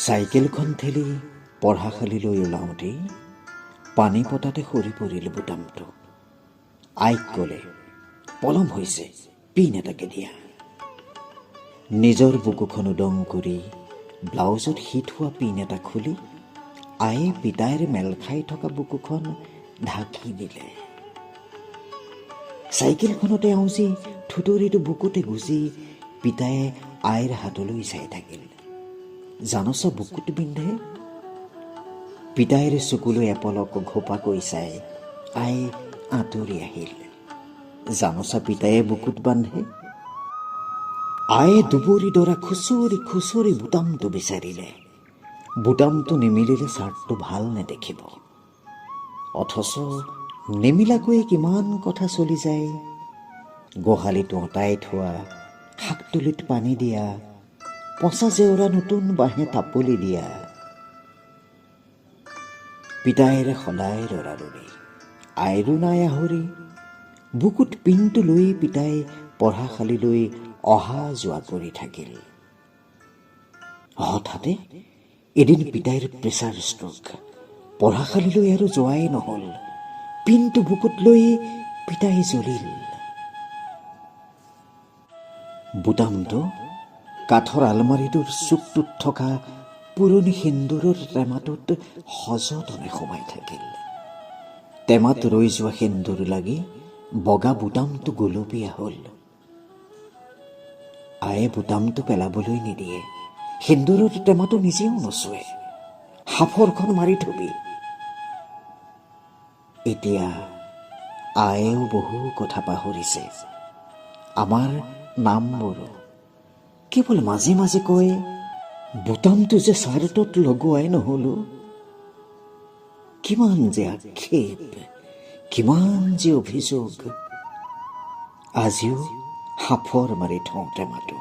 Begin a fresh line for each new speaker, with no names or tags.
চাইকেলখন ঠেলি পঢ়াশালীলৈ ওলাওঁতেই পানী পতাতে সৰি পৰিল বুটামটো। আইক ক'লে, পলম হৈছে, পিন এটাকে দিয়া। নিজৰ বুকুখন উদং কৰি ব্লাউজত হিট হোৱা পিন এটা খুলি আয়ে পিতাইৰ মেল খাই থকা বুকুখন ঢাকি দিলে। চাইকেলখনতে আউজি থুতৰিটো বুকুতে গুজি পিতায়ে আইৰ হাতলৈ চাই থাকিল। জানছ বুকুত বিন্ধে? পিতাইৰ চকুলৈ এপলক ঘোপাকৈ চাই আই আঁতৰি আহিল। জানছ পিতায়ে বুকুত বান্ধে? আয়ে দুবৰি দৰা খুচৰি খুচৰি বুটামটো বিচাৰিলে। বুটামটো নিমিলিলে চাৰ্টটো ভাল নেদেখিব। অথচ নিমিলাকৈ কিমান কথা চলি যায়। গোহালিটো অঁতাই থোৱা, শাকতলিত পানী দিয়া, পঁচা জেওৰা নতুন বাঁহে তাপলি দিয়া। পিতাইৰে সদায় লৰালৰি, আইৰো নাই আহৰি। বুকুত পিনটো লৈ পিতাই পঢ়াশালীলৈ অহা যোৱা কৰি থাকিল। হঠাতে এদিন পিতাইৰ প্ৰেছাৰ ষ্ট্ৰোক। পঢ়াশালীলৈ আৰু যোৱাই নহ'ল। পিনটো বুকুত লৈ পিতাই জ্বলিল। বুটামটো কাঠৰ আলমাৰিটোৰ চুকটোত থকা পুৰণি সেন্দুৰৰ টেমাটোত সযতনে সোমাই থাকিল। টেমাত ৰৈ যোৱা সেন্দুৰ লাগি বগা বুটামটো গুলপীয়া হ'ল। আয়ে বুটামটো পেলাবলৈ নিদিয়ে। সেন্দুৰৰ টেমাটো নিজেও নচুৱে। সাফৰখন মাৰি থবি। এতিয়া আয়েও বহু কথা পাহৰিছে। আমাৰ নামবোৰো কেৱল মাজে মাজে কয়, বুটামটো যে চাৰ্টত লগোৱাই নহ'লো। কিমান যে আক্ষেপ, কিমান যে অভিযোগ। আজিও সাফৰ মাৰি থওঁ টেমাটো।